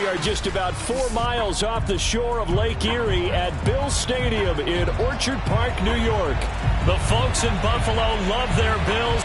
We are just about 4 miles off the shore of Lake Erie at Bills Stadium in Orchard Park, New York. The folks in Buffalo love their Bills.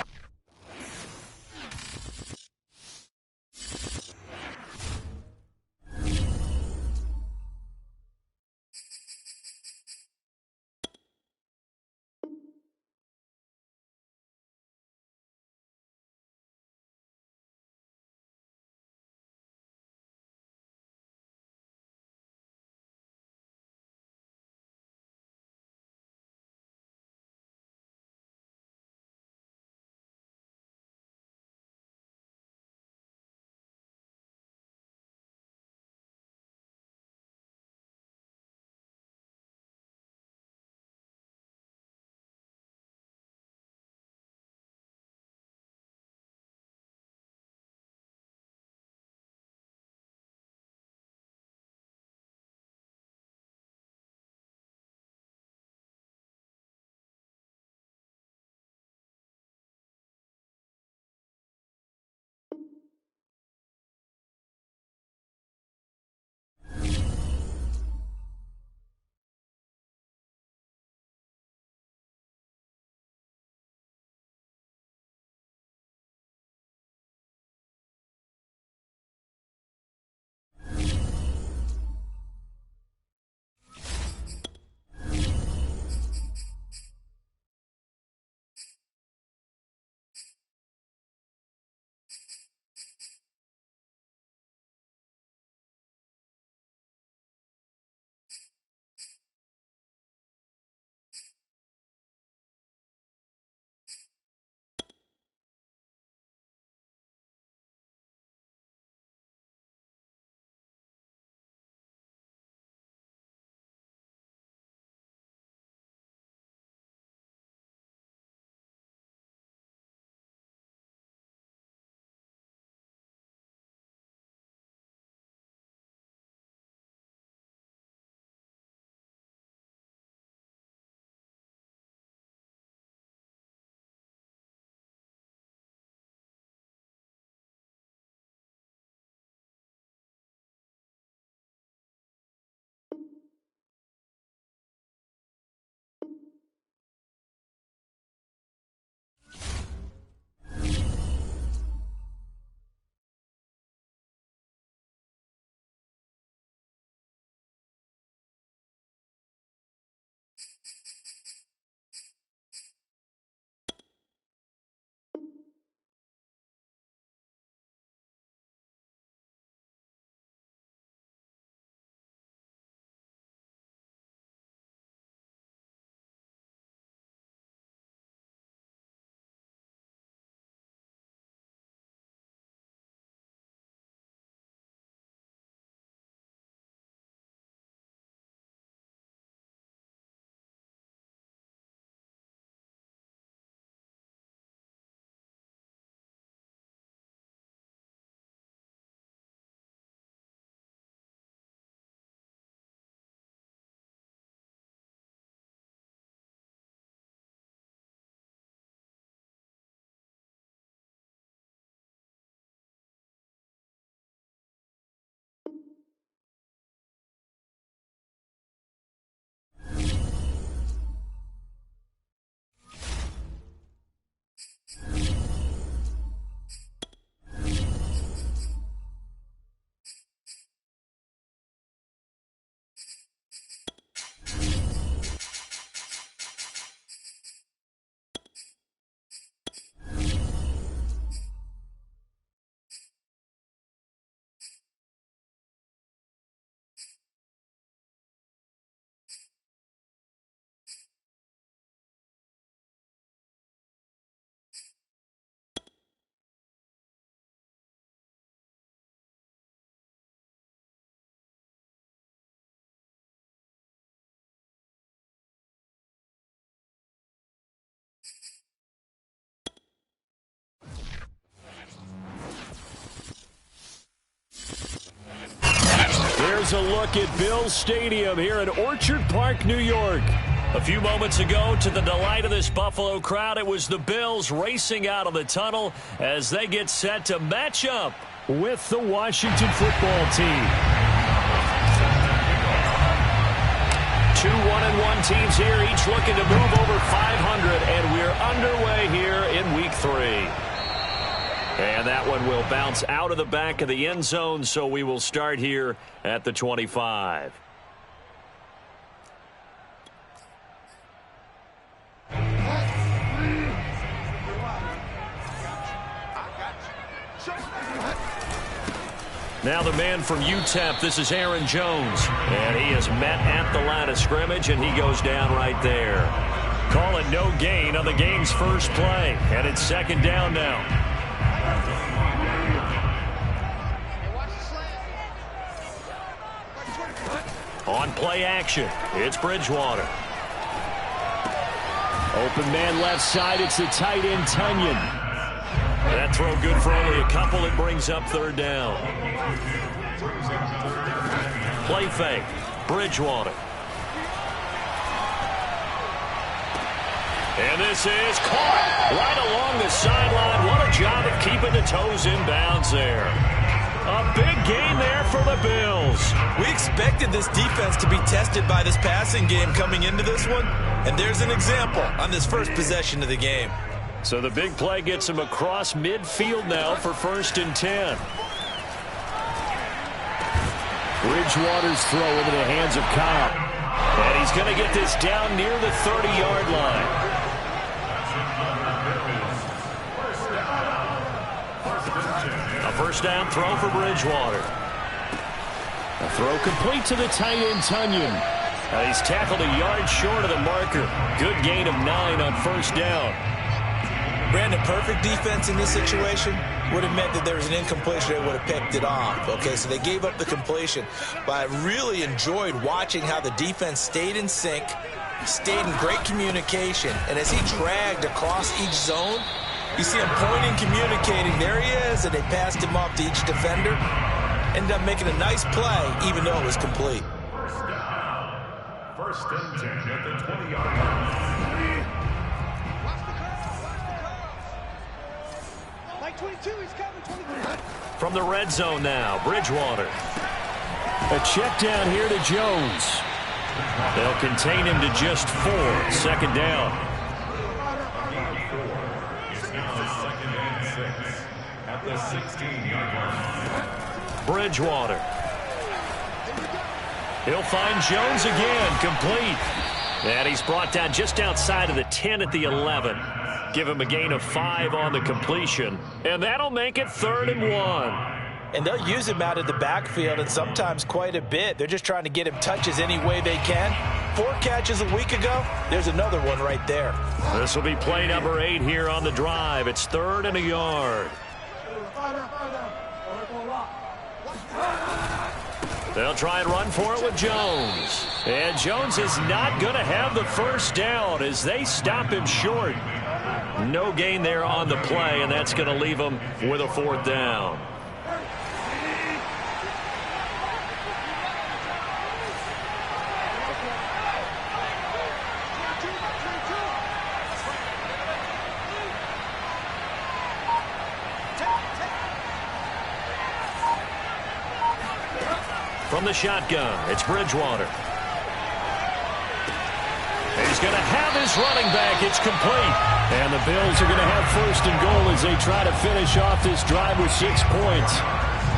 Here's a look at Bills Stadium here in Orchard Park, New York. A few moments ago, to the delight of this Buffalo crowd, it was the Bills racing out of the tunnel as they get set to match up with the Washington football team. 2 1-1 teams here, each looking to move over 500, and we're underway here in week 3. And that one will bounce out of the back of the end zone, so we will start here at the 25. Now the man from UTEP, this is Aaron Jones. And he is met at the line of scrimmage, and he goes down right there. Call it no gain on the game's first play. And it's second down now. On play action, it's Bridgewater. Open man left side, it's the tight end Tunyon. That throw good for only a couple. It brings up third down. Play fake. Bridgewater. And this is caught right along the sideline. What a job of keeping the toes in bounds there. A big gain there for the Bills. We expected this defense to be tested by this passing game coming into this one. And there's an example on this first possession of the game. So the big play gets him across midfield now for 1st and 10. Bridgewater's throw into the hands of Kyle. And he's going to get this down near the 30-yard line. A first down throw for Bridgewater. A throw complete to the tight end Tunyon. He's tackled a yard short of the marker. Good gain of 9 on first down. Brandon, perfect defense in this situation would have meant that there was an incompletion. They would have picked it off. Okay, so they gave up the completion. But I really enjoyed watching how the defense stayed in sync, stayed in great communication. And as he dragged across each zone, you see him pointing, communicating. There he is, and they passed him off to each defender. Ended up making a nice play, even though it was complete. First and 10 at the 20-yard line. From the red zone now, Bridgewater. A check down here to Jones. They'll contain him to just 4. Second down. Second and 6 at the 16-yard line. Bridgewater. He'll find Jones again, complete. And he's brought down just outside of the 10 at the 11. Give him a gain of 5 on the completion. And that'll make it 3rd and 1. And they'll use him out of the backfield, and sometimes quite a bit. They're just trying to get him touches any way they can. 4 catches a week ago. There's another one right there. This will be play number 8 here on the drive. It's 3rd and a yard. They'll try and run for it with Jones. And Jones is not going to have the first down as they stop him short. No gain there on the play, and that's going to leave him with a 4th down. From the shotgun, it's Bridgewater. He's going to have his running back. It's complete. And the Bills are going to have 1st and goal as they try to finish off this drive with 6 points.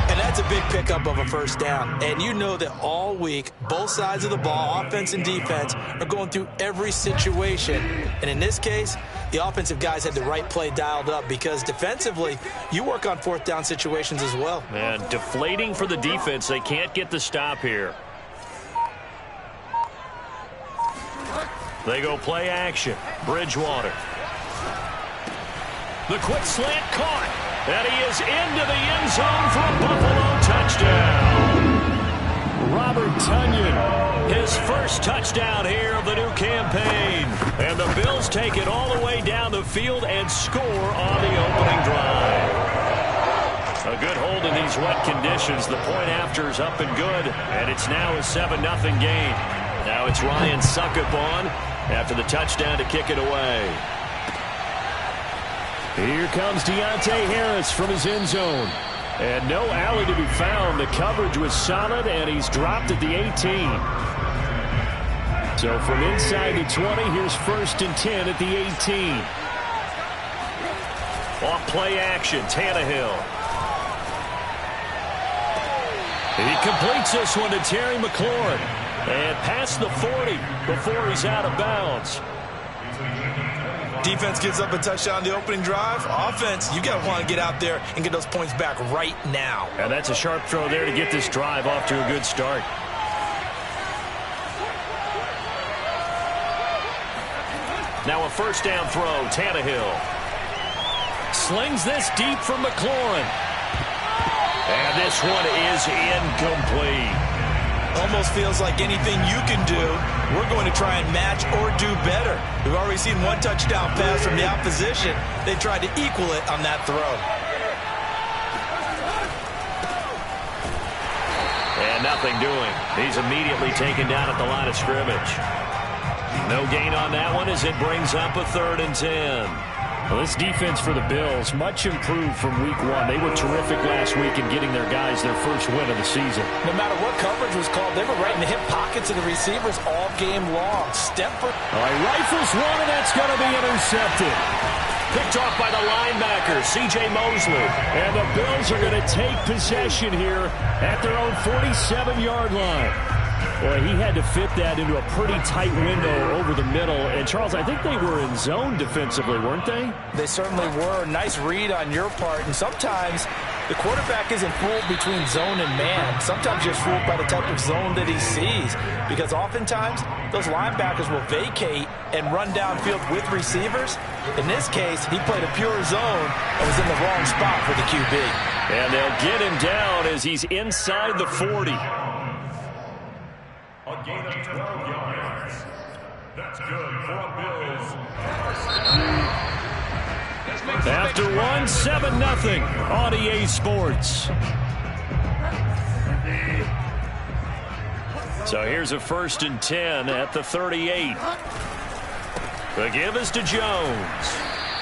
And that's a big pickup of a first down. And you know that all week, both sides of the ball, offense and defense, are going through every situation. And in this case, the offensive guys had the right play dialed up because defensively, you work on 4th down situations as well. And deflating for the defense. They can't get the stop here. They go play action. Bridgewater. The quick slant caught. And he is into the end zone for a Buffalo touchdown. Robert Tunyon, his first touchdown here of the new campaign. And the Bills take it all the way down the field and score on the opening drive. A good hold in these wet conditions. The point after is up and good. And it's now a 7-0 game. Now it's Ryan Suckup on after the touchdown to kick it away. Here comes Deontay Harris from his end zone. And no alley to be found. The coverage was solid, and he's dropped at the 18. So from inside the 20, here's 1st and 10 at the 18. Off play action, Tannehill. He completes this one to Terry McLaurin. And past the 40 before he's out of bounds. Defense gives up a touchdown the opening drive. Offense, you got to want to get out there and get those points back right now. And that's a sharp throw there to get this drive off to a good start. Now a 1st down throw, Tannehill. Slings this deep from McLaurin. And this one is incomplete. Almost feels like anything you can do, we're going to try and match or do better. We've already seen one touchdown pass from the opposition. They tried to equal it on that throw. And nothing doing. He's immediately taken down at the line of scrimmage. No gain on that one as it brings up a 3rd and 10. Well, this defense for the Bills, much improved from week 1. They were terrific last week in getting their guys their first win of the season. No matter what coverage was called, they were right in the hip pockets of the receivers all game long. Step for... All right, rifles one, and that's going to be intercepted. Picked off by the linebacker, C.J. Mosley. And the Bills are going to take possession here at their own 47-yard line. Boy, he had to fit that into a pretty tight window over the middle. And, Charles, I think they were in zone defensively, weren't they? They certainly were. Nice read on your part. And sometimes the quarterback isn't fooled between zone and man. Sometimes you're fooled by the type of zone that he sees. Because oftentimes, those linebackers will vacate and run downfield with receivers. In this case, he played a pure zone and was in the wrong spot for the QB. And they'll get him down as he's inside the 40. A gain of 12 yards. That's good for a Bills. After one, 7-0 on EA Sports. So here's a 1st and 10 at the 38. The give is to Jones.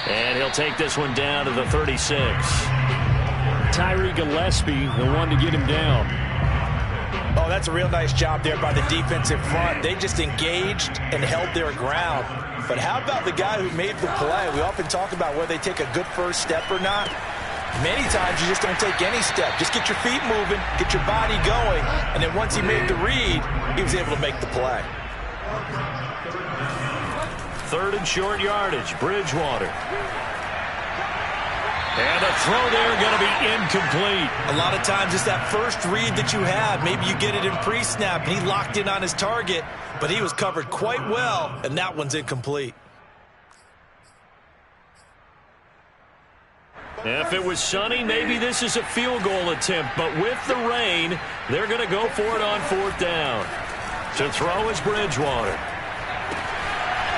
And he'll take this one down to the 36. Tyree Gillespie, the one to get him down. Oh, that's a real nice job there by the defensive front. They just engaged and held their ground. But how about the guy who made the play? We often talk about whether they take a good first step or not. Many times you just don't take any step. Just get your feet moving, get your body going, and then once he made the read, he was able to make the play. 3rd and short yardage, Bridgewater. And the throw there going to be incomplete. A lot of times it's that first read that you have. Maybe you get it in pre-snap, and he locked in on his target, but he was covered quite well, and that one's incomplete. If it was sunny, maybe this is a field goal attempt, but with the rain, they're going to go for it on 4th down. To throw is Bridgewater.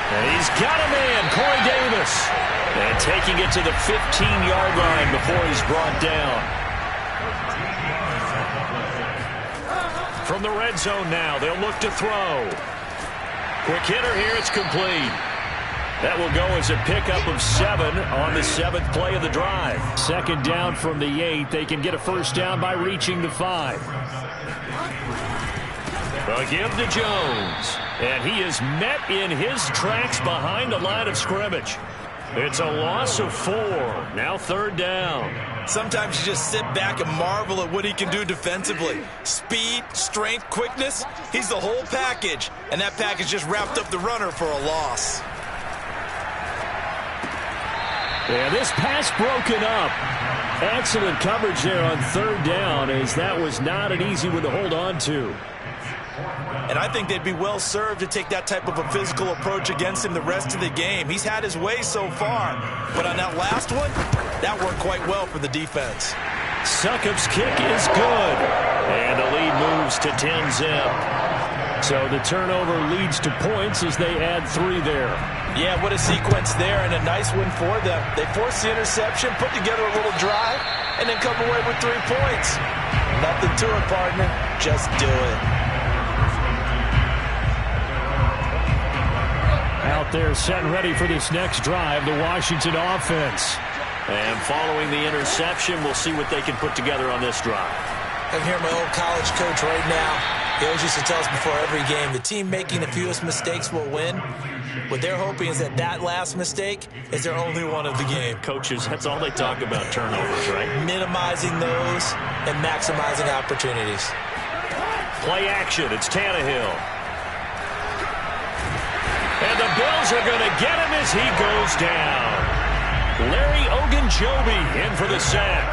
And he's got a man, Corey Davis. And taking it to the 15-yard line before he's brought down. From the red zone now, they'll look to throw. Quick hitter here, it's complete. That will go as a pickup of 7 on the 7th play of the drive. 2nd down from the 8. They can get a 1st down by reaching the 5. A give to Jones. And he is met in his tracks behind the line of scrimmage. It's a loss of 4. Now 3rd down. Sometimes you just sit back and marvel at what he can do defensively. Speed, strength, quickness. He's the whole package. And that package just wrapped up the runner for a loss. Yeah, this pass broken up. Excellent coverage there on 3rd down, as that was not an easy one to hold on to. And I think they'd be well served to take that type of a physical approach against him the rest of the game. He's had his way so far, but on that last one, that worked quite well for the defense. Succop's kick is good, and the lead moves to 10-zip. So the turnover leads to points as they add 3 there. Yeah, what a sequence there, and a nice win for them. They forced the interception, put together a little drive, and then come away with 3 points. Nothing to it, partner. Just do it. Out there set and ready for this next drive, the Washington offense. And following the interception, we'll see what they can put together on this drive. I'm here, my old college coach right now. He always used to tell us before every game, the team making the fewest mistakes will win. What they're hoping is that last mistake is their only one of the game. Coaches, that's all they talk about, turnovers, right? Minimizing those and maximizing opportunities. Play action. It's Tannehill. And the Bills are going to get him as he goes down. Larry Ogunjobi in for the sack.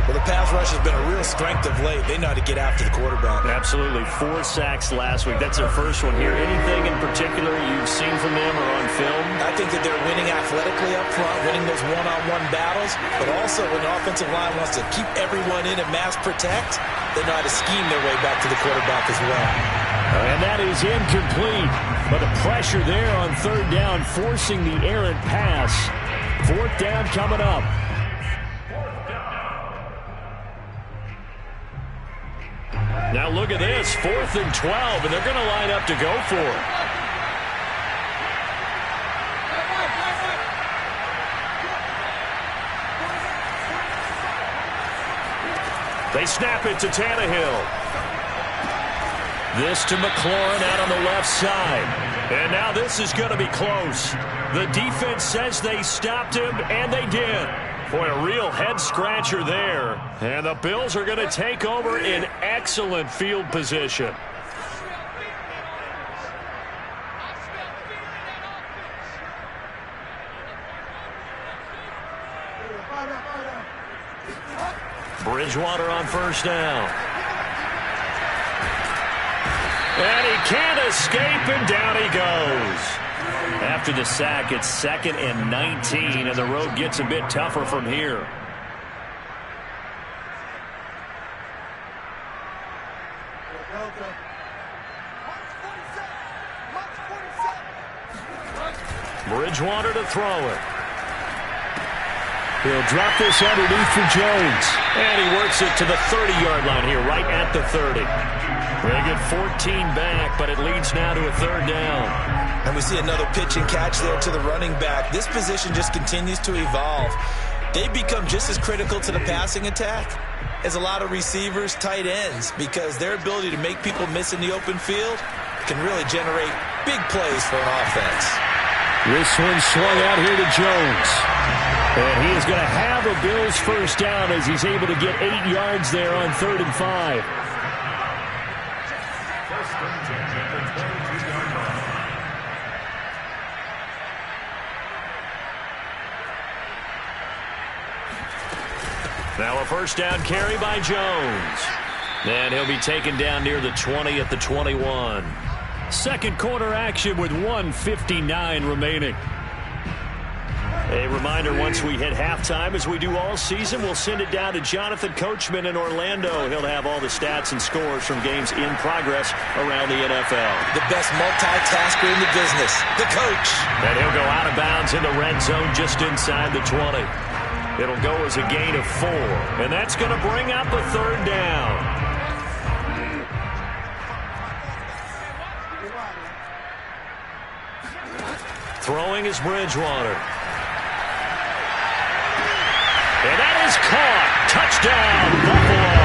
Well, the pass rush has been a real strength of late. They know how to get after the quarterback. Absolutely. 4 sacks last week. That's their first one here. Anything in particular you've seen from them or on film? I think that they're winning athletically up front, winning those one-on-one battles, but also when the offensive line wants to keep everyone in and mass protect, they know how to scheme their way back to the quarterback as well. And that is incomplete. But the pressure there on third down, forcing the errant pass. Fourth down coming up. Now look at this, 4th and 12, and they're going to line up to go for it. They snap it to Tannehill. This to McLaurin out on the left side. And now this is going to be close. The defense says they stopped him, and they did. Boy, a real head-scratcher there. And the Bills are going to take over in excellent field position. Bridgewater on first down. And he can't escape, and down he goes. After the sack, it's 2nd and 19, and the road gets a bit tougher from here. Bridgewater to throw it. He'll drop this underneath for Jones. And he works it to the 30-yard line here, right at the 30. They get 14 back, but it leads now to a 3rd down. And we see another pitch and catch there to the running back. This position just continues to evolve. They become just as critical to the passing attack as a lot of receivers, tight ends, because their ability to make people miss in the open field can really generate big plays for an offense. This one swung out here to Jones. And he is going to have a Bills first down as he's able to get 8 yards there on 3rd and 5. Now a first down carry by Jones. And he'll be taken down near the 20 at the 21. Second quarter action with 1:59 remaining. A reminder, once we hit halftime, as we do all season, we'll send it down to Jonathan Coachman in Orlando. He'll have all the stats and scores from games in progress around the NFL. The best multitasker in the business, the coach. And he'll go out of bounds in the red zone just inside the 20. It'll go as a gain of 4, and that's going to bring out the 3rd down. Throwing is Bridgewater. And that is caught. Touchdown, Buffalo.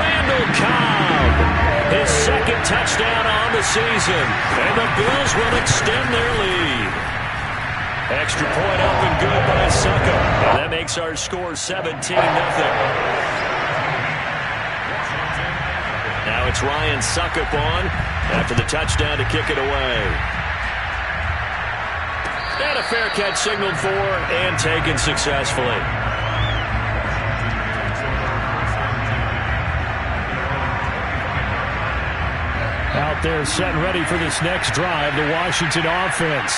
Randall Cobb, his 2nd touchdown on the season. And the Bills will extend their lead. Extra point up and good by Succop. And that makes our score 17-0. Now it's Ryan Succop on after the touchdown to kick it away. And a fair catch signaled for and taken successfully. Out there set and ready for this next drive, the Washington offense.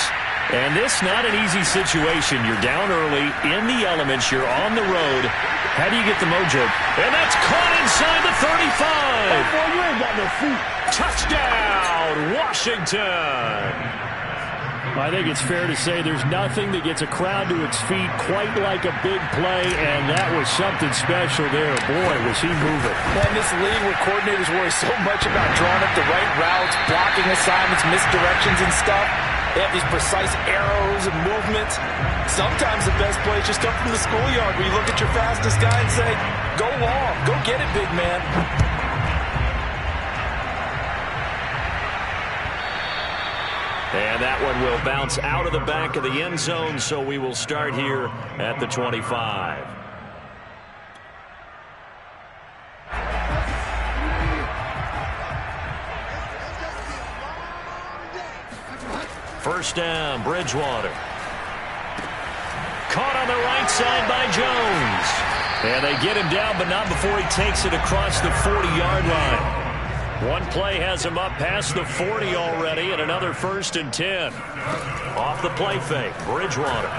And this not an easy situation. You're down early, in the elements, you're on the road. How do you get the mojo? And that's caught inside the 35. Oh, boy, you ain't got no feet. Touchdown, Washington. I think it's fair to say there's nothing that gets a crowd to its feet quite like a big play, and that was something special there. Boy, was he moving. In this league where coordinators worry so much about drawing up the right routes, blocking assignments, misdirections and stuff, They have these precise arrows and movements. Sometimes the best plays just come from the schoolyard where you look at your fastest guy and say, go long, go get it, big man. And that one will bounce out of the back of the end zone, so we will start here at the 25. First down, Bridgewater. Caught on the right side by Jones. And they get him down, but not before he takes it across the 40-yard line. One play has him up past the 40 already, and another 1st and 10. Off the play fake, Bridgewater.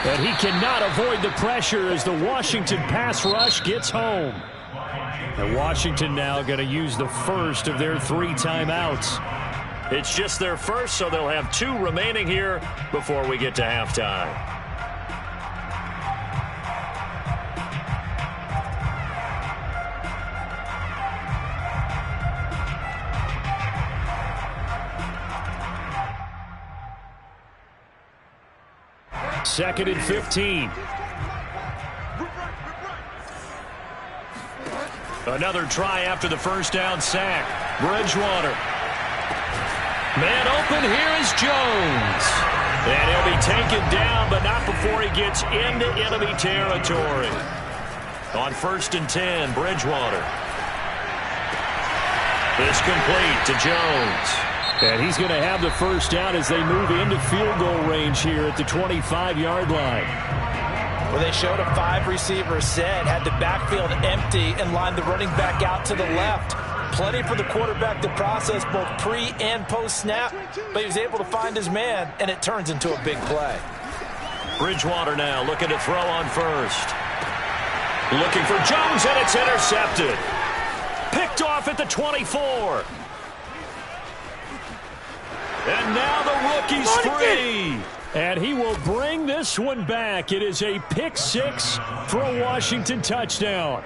And he cannot avoid the pressure as the Washington pass rush gets home. And Washington now going to use the first of their 3 timeouts. It's just their first, so they'll have 2 remaining here before we get to halftime. Second and 15. Another try after the first down sack. Bridgewater. Man open, here is Jones. And he'll be taken down, but not before he gets into enemy territory. On 1st and 10, Bridgewater. It's complete to Jones. And he's going to have the first down as they move into field goal range here at the 25-yard line. Well, they showed a 5-receiver set, had the backfield empty, and lined the running back out to the left. Plenty for the quarterback to process both pre- and post-snap, but he was able to find his man, and it turns into a big play. Bridgewater now looking to throw on first. Looking for Jones, and it's intercepted. Picked off at the 24. And now the rookie's free. And he will bring this one back. It is a pick 6 for a Washington touchdown.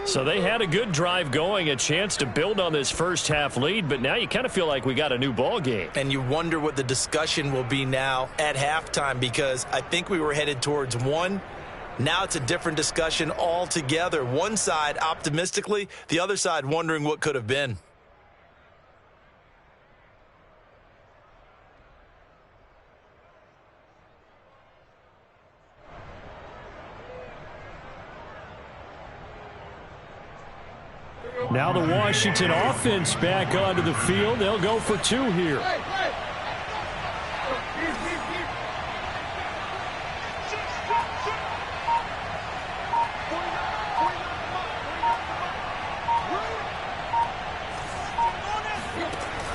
So they had a good drive going, a chance to build on this first half lead, but now you kind of feel like we got a new ball game. And you wonder what the discussion will be now at halftime, because I think we were headed towards 1. Now it's a different discussion altogether. One side optimistically, the other side wondering what could have been. Now the Washington offense back onto the field. They'll go for 2 here.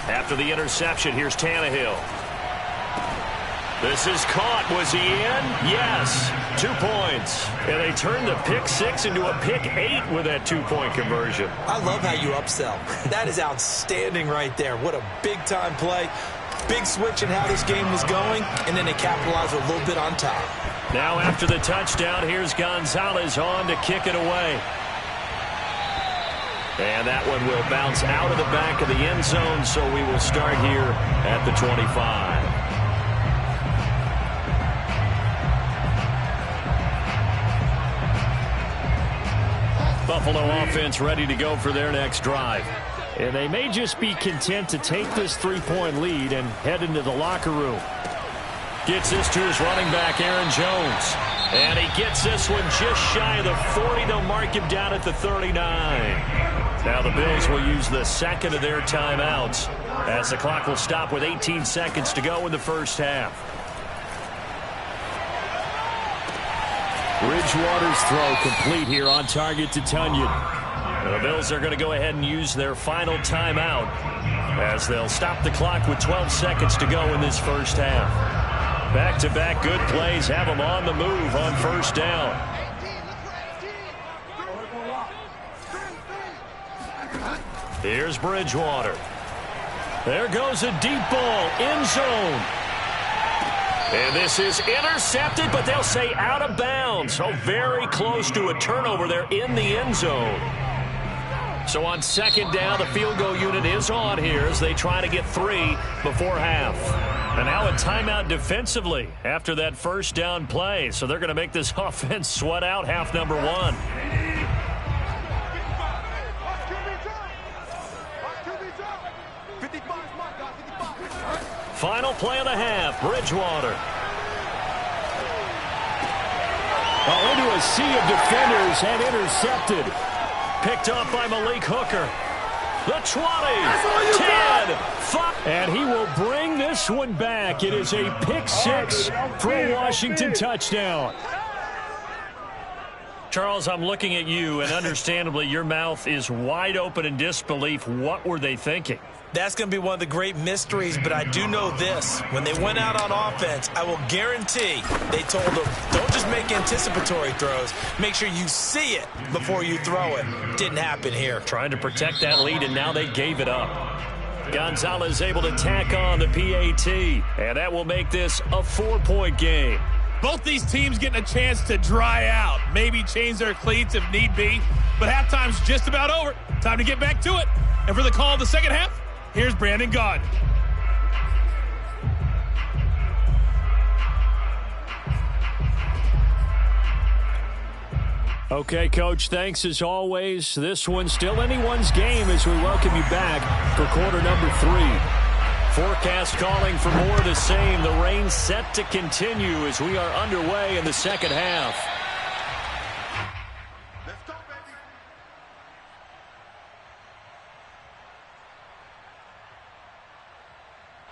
After the interception, here's Tannehill. This is caught. Was he in? Yes. 2 points. And they turned the pick 6 into a pick 8 with that 2-point conversion. I love how you upsell. That is outstanding right there. What a big-time play. Big switch in how this game was going, and then they capitalized a little bit on top. Now after the touchdown, here's Gonzalez on to kick it away. And that one will bounce out of the back of the end zone, so we will start here at the 25. Buffalo offense ready to go for their next drive. And they may just be content to take this 3-point lead and head into the locker room. Gets this to his running back, Aaron Jones. And he gets this one just shy of the 40. They'll mark him down at the 39. Now the Bills will use the second of their timeouts as the clock will stop with 18 seconds to go in the first half. Bridgewater's throw complete here, on target to Tunyon. The Bills are going to go ahead and use their final timeout as they'll stop the clock with 12 seconds to go in this first half. Back-to-back good plays have them on the move on first down. Here's Bridgewater. There goes a deep ball, end zone. And this is intercepted, but they'll say out of bounds. So very close to a turnover there in the end zone. So on second down, the field goal unit is on here as they try to get 3 before half. And now a timeout defensively after that first down play. So they're going to make this offense sweat out half number 1. Final play of the half, Bridgewater. Into a sea of defenders and intercepted. Picked off by Malik Hooker. The 20, 10, 5. And he will bring this one back. It is a pick 6 for a Washington touchdown. Charles, I'm looking at you, and understandably, your mouth is wide open in disbelief. What were they thinking? That's going to be one of the great mysteries, but I do know this. When they went out on offense, I will guarantee they told them, don't just make anticipatory throws. Make sure you see it before you throw it. Didn't happen here. Trying to protect that lead, and now they gave it up. Gonzalez able to tack on the PAT, and that will make this a 4-point game. Both these teams getting a chance to dry out, maybe change their cleats if need be, but halftime's just about over. Time to get back to it. And for the call of the second half, here's Brandon Gaudin. Okay, Coach, thanks as always. This one's still anyone's game as we welcome you back for quarter number 3. Forecast calling for more of the same. The rain set to continue as we are underway in the second half. Let's go,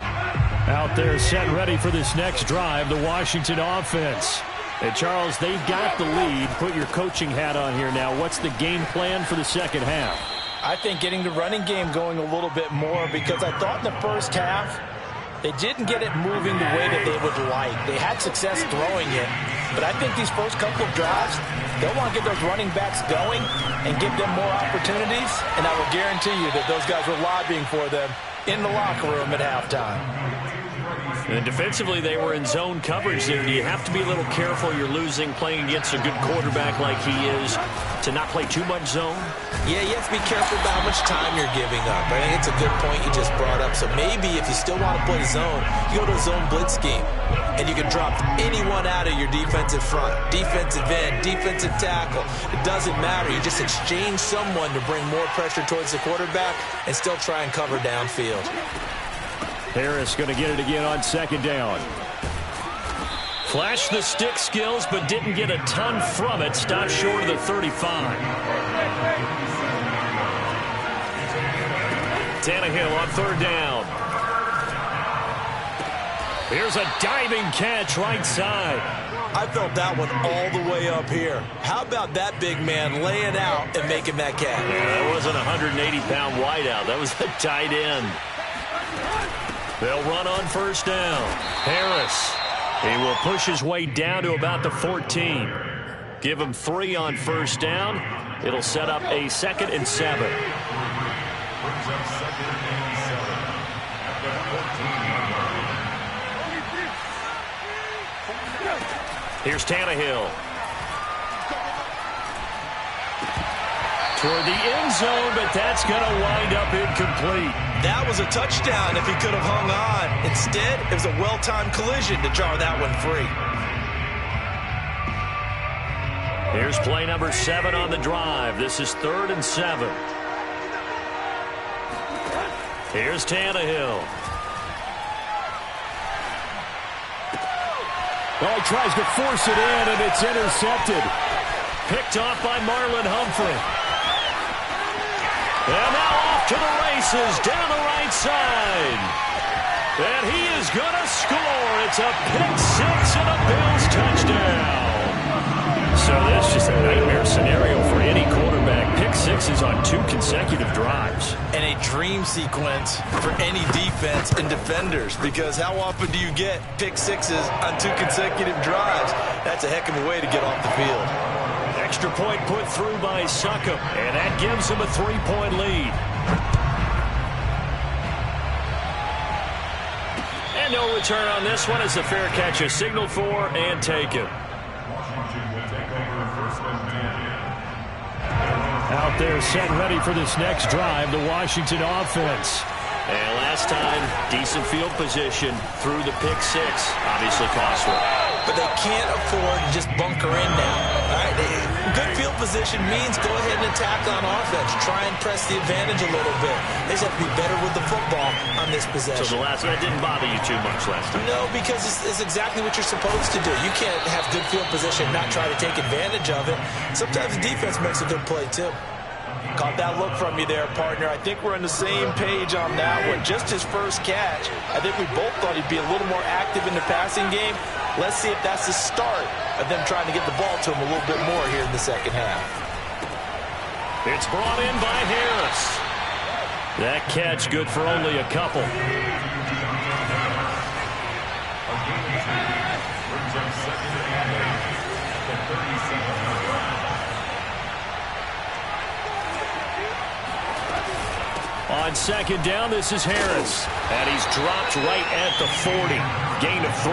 baby. Out there set ready for this next drive, the Washington offense. And, Charles, they've got the lead. Put your coaching hat on here now. What's the game plan for the second half? I think getting the running game going a little bit more, because I thought in the first half they didn't get it moving the way that they would like. They had success throwing it, but I think these first couple of drives, they'll want to get those running backs going and give them more opportunities, and I will guarantee you that those guys were lobbying for them in the locker room at halftime. And defensively, they were in zone coverage there. You have to be a little careful. You're losing playing against a good quarterback like he is to not play too much zone. Yeah, you have to be careful about how much time you're giving up. I think it's a good point you just brought up. So maybe if you still want to play zone, you go to a zone blitz scheme. And you can drop anyone out of your defensive front, defensive end, defensive tackle. It doesn't matter. You just exchange someone to bring more pressure towards the quarterback and still try and cover downfield. Harris going to get it again on second down. Flashed the stick skills, but didn't get a ton from it. Stopped short of the 35. Tannehill on third down. Here's a diving catch right side. I felt that one all the way up here. How about that big man laying out and making that catch? Yeah, that wasn't a 180-pound wideout. That was a tight end. They'll run on first down. Harris. He will push his way down to about the 14. Give him 3 on first down. It'll set up a 2nd and 7. Here's Tannehill. Toward the end zone, but that's going to wind up incomplete. That was a touchdown if he could have hung on. Instead, it was a well-timed collision to jar that one free. Here's play number 7 on the drive. This is 3rd and 7. Here's Tannehill. Well, he tries to force it in, and it's intercepted. Picked off by Marlon Humphrey. And now off to the races down the right side. And he is going to score. It's a pick 6 and a Bills touchdown. So that's just a nightmare scenario for any quarterback. Pick 6s on 2 consecutive drives. And a dream sequence for any defense and defenders, because how often do you get pick 6s on 2 consecutive drives? That's a heck of a way to get off the field. Extra point put through by Succop, and that gives him a 3-point lead. And no return on this one as the fair catch is signaled for and taken. Out there set ready for this next drive, the Washington offense. And last time, decent field position through the pick six. Obviously costly. But they can't afford to just bunker in now. All right? Good field position means go ahead and attack on offense. Try and press the advantage a little bit. They just have to be better with the football on this possession. So that didn't bother you too much last time? No, because it's exactly what you're supposed to do. You can't have good field position and not try to take advantage of it. Sometimes the defense makes a good play, too. Caught that look from you there, partner. I think we're on the same page on that one. Just his first catch. I think we both thought he'd be a little more active in the passing game. Let's see if that's the start of them trying to get the ball to him a little bit more here in the second half. It's brought in by Harris. That catch good for only a couple. On second down, this is Harris. And he's dropped right at the 40. Gain of 3.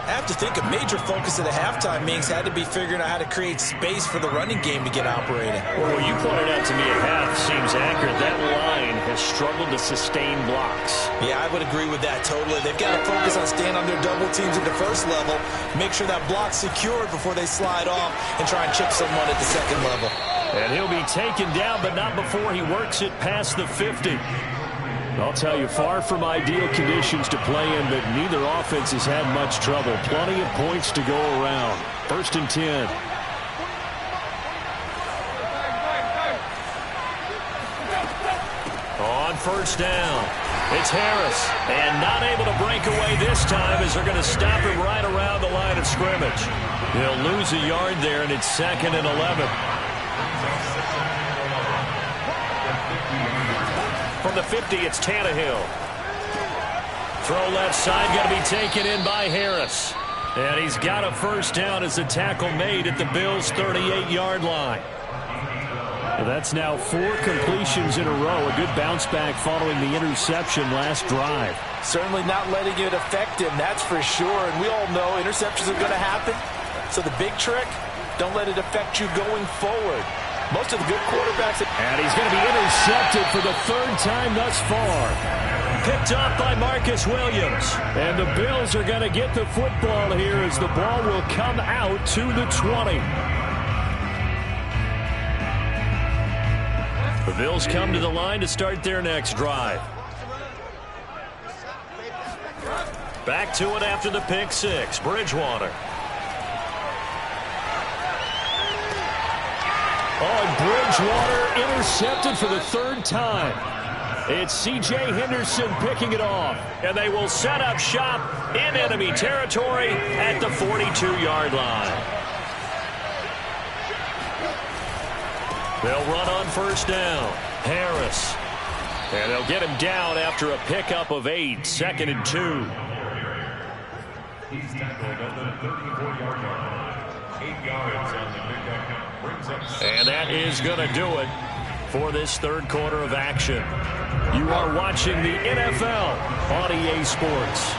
I have to think a major focus at the halftime meetings had to be figuring out how to create space for the running game to get operating. Well, you pointed out to me at half seems accurate. That line has struggled to sustain blocks. Yeah, I would agree with that totally. They've got to focus on staying on their double teams at the first level, make sure that block's secured before they slide off and try and chip someone at the second level. And he'll be taken down, but not before he works it past the 50. I'll tell you, far from ideal conditions to play in, but neither offense has had much trouble. Plenty of points to go around. 1st and 10. On 1st down, it's Harris. And not able to break away this time as they're going to stop him right around the line of scrimmage. He'll lose a yard there, and it's 2nd and 11. From the 50, it's Tannehill. Throw left side, going to be taken in by Harris. And he's got a 1st down as the tackle made at the Bills' 38-yard line. Well, that's now 4 completions in a row. A good bounce back following the interception last drive. Certainly not letting it affect him, that's for sure. And we all know interceptions are going to happen. So the big trick, don't let it affect you going forward. Most of the good quarterbacks. And he's going to be intercepted for the 3rd time thus far. Picked up by Marcus Williams. And the Bills are going to get the football here as the ball will come out to the 20. The Bills come to the line to start their next drive. Back to it after the pick six. Bridgewater. Bridgewater intercepted for the 3rd time. It's C.J. Henderson picking it off. And they will set up shop in enemy territory at the 42-yard line. They'll run on 1st down. Harris. And they'll get him down after a pickup of 8. 2nd and 2. He's tackled at the 34-yard line. 8 yards on the pickup. And that is going to do it for this 3rd quarter of action. You are watching the NFL on EA Sports.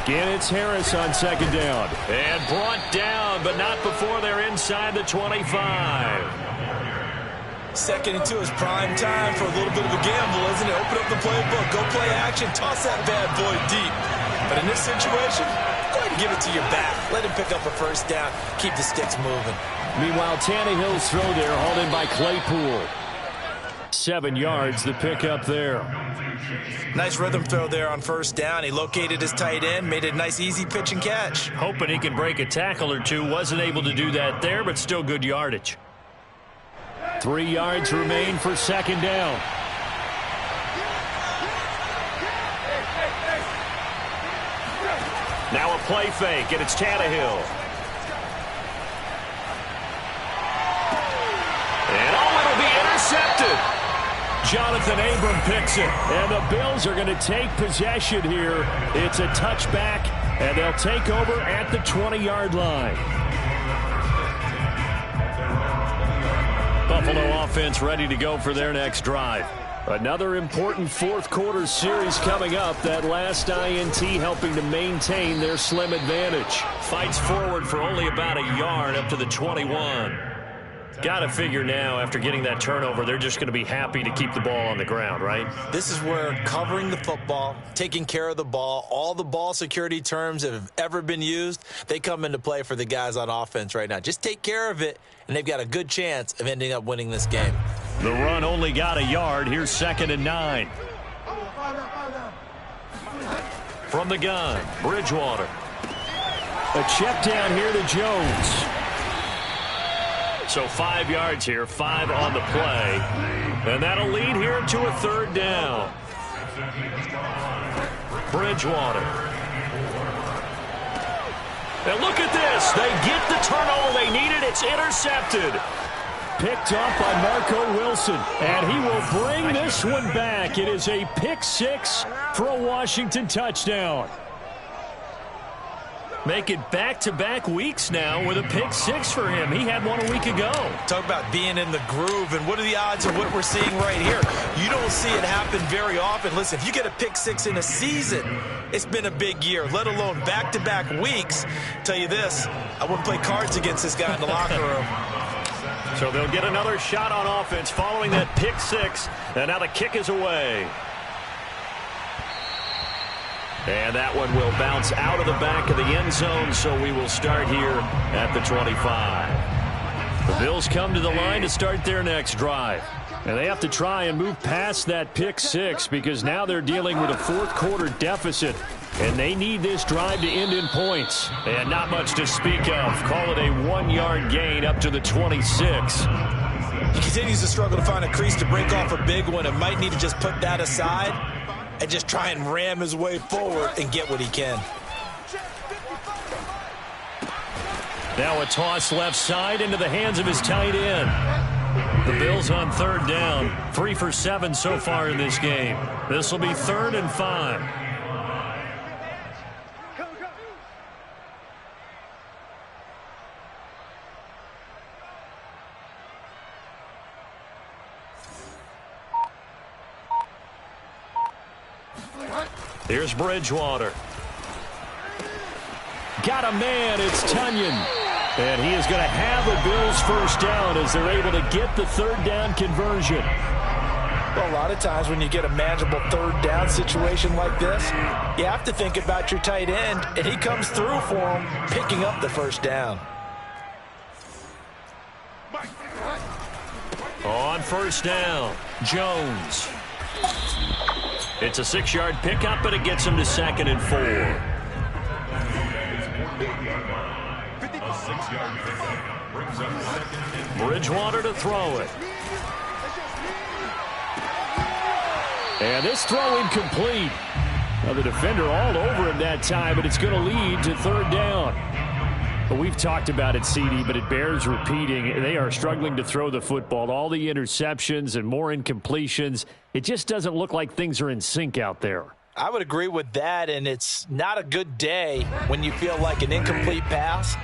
Again, it's Harris on 2nd down. And brought down, but not before they're inside the 25. 2nd and 2 is prime time for a little bit of a gamble, isn't it? Open up the playbook, go play action, toss that bad boy deep. But in this situation, go ahead and give it to your back. Let him pick up a 1st down, keep the sticks moving. Meanwhile, Tannehill's throw there, hauled in by Claypool. 7 yards, the pickup there. Nice rhythm throw there on 1st down. He located his tight end, made a nice easy pitch and catch. Hoping he can break a tackle or two. Wasn't able to do that there, but still good yardage. 3 yards remain for 2nd down. Now a play fake, and it's Tannehill. And it'll be intercepted. Jonathan Abram picks it. And the Bills are going to take possession here. It's a touchback, and they'll take over at the 20-yard line. Buffalo offense ready to go for their next drive. Another important fourth-quarter series coming up. That last INT helping to maintain their slim advantage. Fights forward for only about a yard up to the 21. Got to figure now, after getting that turnover, they're just going to be happy to keep the ball on the ground, right? This is where covering the football, taking care of the ball, all the ball security terms that have ever been used, they come into play for the guys on offense right now. Just take care of it, and they've got a good chance of ending up winning this game. The run only got a yard. Here's 2nd and 9. From the gun, Bridgewater. A check down here to Jones. So 5 yards here, 5 on the play. And that'll lead here to a 3rd down. Bridgewater. And look at this. They get the turnover they needed. It's intercepted. Picked off by Marco Wilson. And he will bring this one back. It is a pick 6 for a Washington touchdown. Make it back-to-back weeks now with a pick 6 for him. He had one a week ago. Talk about being in the groove, and what are the odds of what we're seeing right here? You don't see it happen very often. Listen, if you get a pick 6 in a season, it's been a big year, let alone back-to-back weeks. Tell you this, I wouldn't play cards against this guy in the locker room. So they'll get another shot on offense following that pick 6, and now the kick is away. And that one will bounce out of the back of the end zone, so we will start here at the 25. The Bills come to the line to start their next drive. And they have to try and move past that pick 6 because now they're dealing with a fourth-quarter deficit. And they need this drive to end in points. And not much to speak of. Call it a 1-yard gain up to the 26. He continues to struggle to find a crease to break off a big one and might need to just put that aside and just try and ram his way forward and get what he can. Now a toss left side into the hands of his tight end. The Bills on 3rd down. 3 for 7 so far in this game. This will be 3rd and 5. Here's Bridgewater. Got a man. It's Tunyon. And he is going to have a Bills first down as they're able to get the 3rd down conversion. Well, a lot of times when you get a manageable 3rd down situation like this, you have to think about your tight end, and he comes through for him, picking up the first down. On 1st down, Jones. It's a 6-yard pickup, but it gets him to 2nd and 4. A 6-yard pickup brings up 2nd and 4. Bridgewater to throw it. And this throw incomplete. Now the defender all over him that time, but it's going to lead to 3rd down. But we've talked about it, CD, but it bears repeating. They are struggling to throw the football. All the interceptions and more incompletions. It just doesn't look like things are in sync out there. I would agree with that, and it's not a good day when you feel like an incomplete pass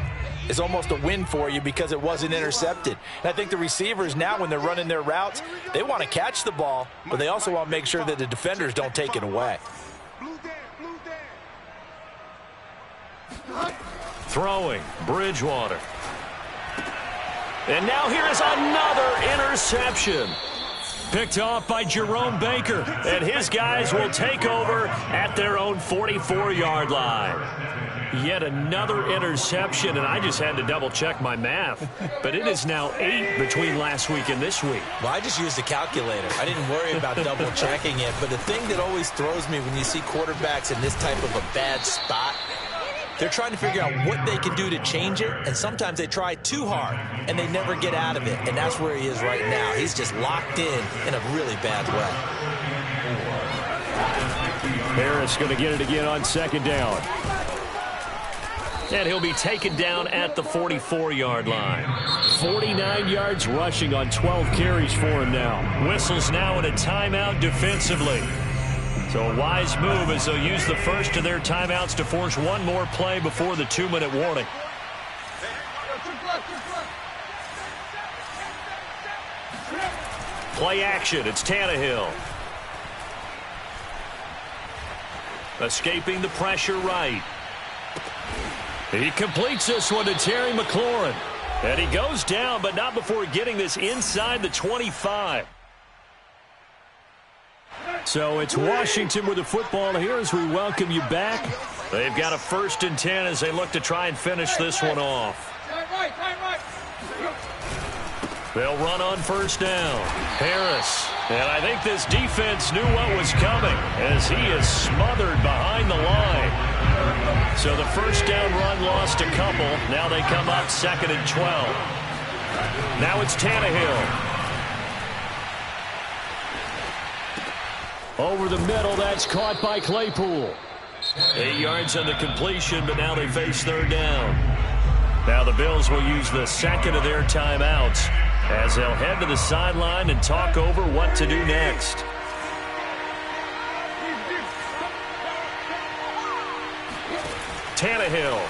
is almost a win for you because it wasn't intercepted. And I think the receivers now, when they're running their routes, they want to catch the ball, but they also want to make sure that the defenders don't take it away. Throwing, Bridgewater. And now here is another interception. Picked off by Jerome Baker. And his guys will take over at their own 44-yard line. Yet another interception, and I just had to double-check my math. But it is now 8 between last week and this week. Well, I just used a calculator. I didn't worry about double-checking it. But the thing that always throws me when you see quarterbacks in this type of a bad spot, they're trying to figure out what they can do to change it, and sometimes they try too hard, and they never get out of it, and that's where he is right now. He's just locked in a really bad way. Harris going to get it again on 2nd down. And he'll be taken down at the 44-yard line. 49 yards rushing on 12 carries for him now. Whistles now in a timeout defensively. So a wise move as they'll use the first of their timeouts to force one more play before the 2-minute warning. Play action. It's Tannehill. Escaping the pressure right. He completes this one to Terry McLaurin. And he goes down, but not before getting this inside the 25. So it's Washington with the football here as we welcome you back. They've got a 1st and 10 as they look to try and finish this one off. They'll run on 1st down. Harris. And I think this defense knew what was coming as he is smothered behind the line. So the 1st down run lost a couple. Now they come up 2nd and 12. Now it's Tannehill. Over the middle, that's caught by Claypool. 8 yards on the completion, but now they face 3rd down. Now the Bills will use the 2nd of their timeouts as they'll head to the sideline and talk over what to do next. Tannehill.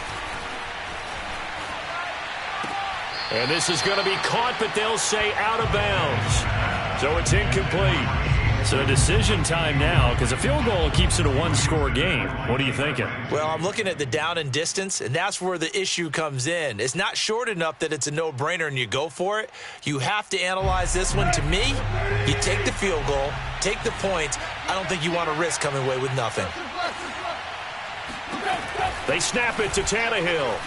And this is going to be caught, but they'll say out of bounds. So it's incomplete. So decision time now because a field goal keeps it a 1-score game. What are you thinking? Well, I'm looking at the down and distance, and that's where the issue comes in. It's not short enough that it's a no-brainer and you go for it. You have to analyze this one. To me, you take the field goal, take the points. I don't think you want to risk coming away with nothing. They snap it to Tannehill.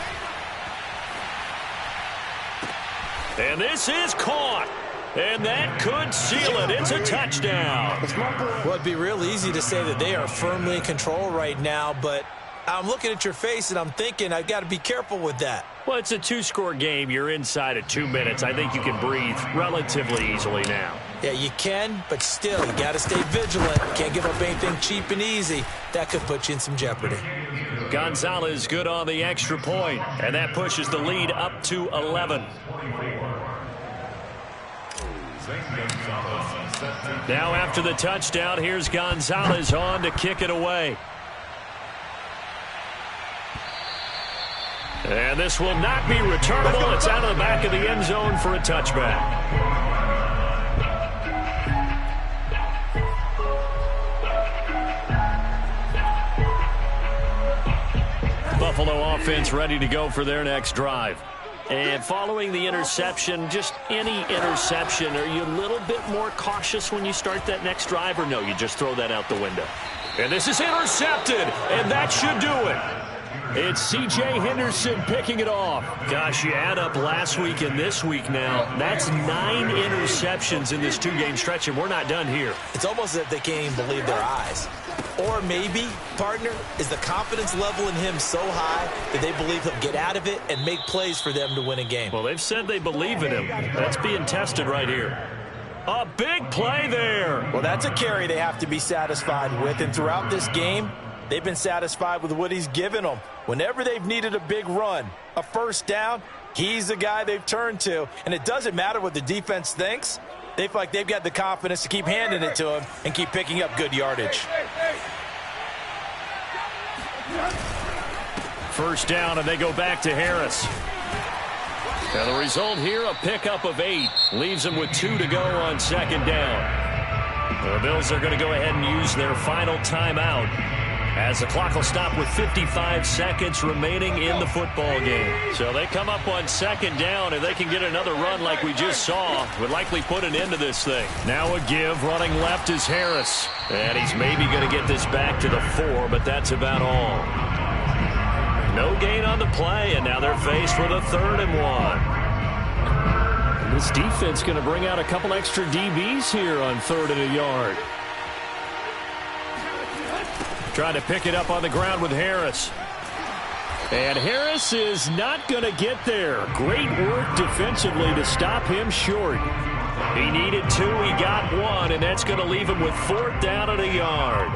And this is caught. And that could seal it. It's a touchdown. Well, it'd be real easy to say that they are firmly in control right now, but I'm looking at your face and I'm thinking I've got to be careful with that. Well, it's a 2-score game. You're inside of 2 minutes. I think you can breathe relatively easily now. Yeah, you can, but still, you got to stay vigilant. Can't give up anything cheap and easy. That could put you in some jeopardy. Gonzalez good on the extra point, and that pushes the lead up to 11. Now after the touchdown, here's Gonzalez on to kick it away. And this will not be returnable. It's out of the back of the end zone for a touchback. Buffalo offense ready to go for their next drive. And following the interception, just any interception, are you a little bit more cautious when you start that next drive, or no, you just throw that out the window? And this is intercepted, and that should do it. It's C.J. Henderson picking it off. Gosh, you add up last week and this week now, that's 9 interceptions in this 2-game stretch, and we're not done here. It's almost as if they can't even believe their eyes. Or maybe, partner, is the confidence level in him so high that they believe he'll get out of it and make plays for them to win a game. Well, they've said they believe in him. That's being tested right here. A big play there. Well, that's a carry they have to be satisfied with. And throughout this game, they've been satisfied with what he's given them. Whenever they've needed a big run, a 1st down, he's the guy they've turned to. And it doesn't matter what the defense thinks. They feel like they've got the confidence to keep handing it to him and keep picking up good yardage. 1st down, and they go back to Harris. And the result here, a pickup of 8. Leaves them with 2 to go on 2nd down. The Bills are going to go ahead and use their final timeout as the clock will stop with 55 seconds remaining in the football game. So they come up on 2nd down, and they can get another run like we just saw. Would likely put an end to this thing. Now a give. Running left is Harris. And he's maybe going to get this back to the 4, but that's about all. No gain on the play, and now they're faced with a 3rd and 1. And this defense going to bring out a couple extra DBs here on 3rd and a yard. Trying to pick it up on the ground with Harris. And Harris is not going to get there. Great work defensively to stop him short. He needed 2, he got 1, and that's going to leave him with 4th down and a yard.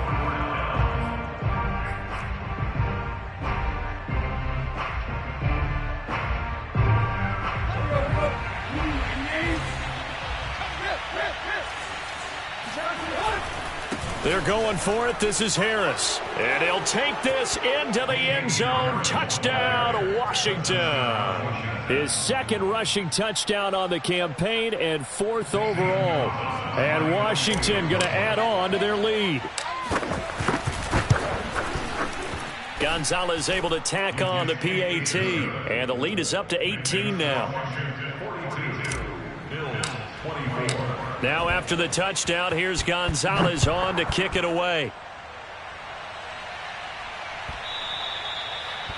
They're going for it. This is Harris. And he'll take this into the end zone. Touchdown, Washington. His second rushing touchdown on the campaign and fourth overall. And Washington going to add on to their lead. Gonzalez able to tack on the PAT. And the lead is up to 18 now. Now after the touchdown, here's Gonzalez on to kick it away.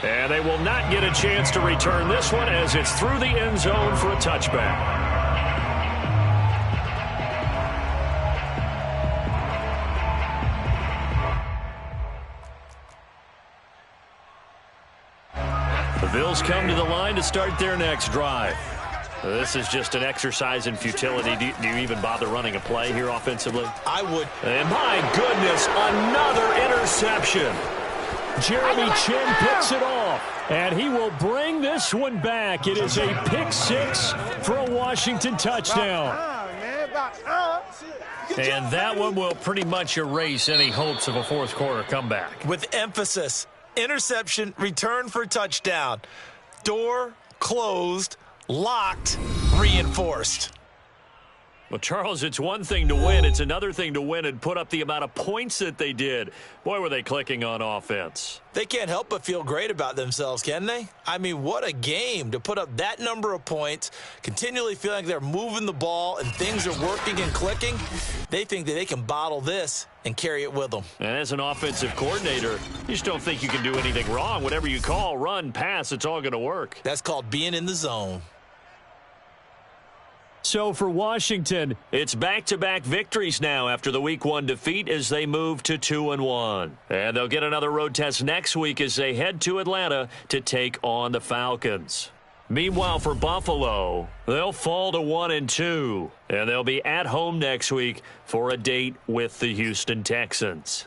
And they will not get a chance to return this one as it's through the end zone for a touchback. The Bills come to the line to start their next drive. This is just an exercise in futility. Do you even bother running a play here offensively? I would. And my goodness, another interception. Jeremy Chin picks it off, and he will bring this one back. It is a pick six for a Washington touchdown. And that one will pretty much erase any hopes of a fourth quarter comeback. With emphasis, interception, return for touchdown. Door closed. Locked, reinforced. Well, Charles, it's one thing to win. It's another thing to win and put up the amount of points that they did. Boy, were they clicking on offense. They can't help but feel great about themselves, can they? I mean, what a game to put up that number of points, continually feeling like they're moving the ball and things are working and clicking. They think that they can bottle this and carry it with them. And as an offensive coordinator, you just don't think you can do anything wrong. Whatever you call, run, pass, it's all going to work. That's called being in the zone. So for Washington, it's back-to-back victories now after the Week 1 defeat as they move to 2-1. And they'll get another road test next week as they head to Atlanta to take on the Falcons. Meanwhile, for Buffalo, they'll fall to 1-2, and they'll be at home next week for a date with the Houston Texans.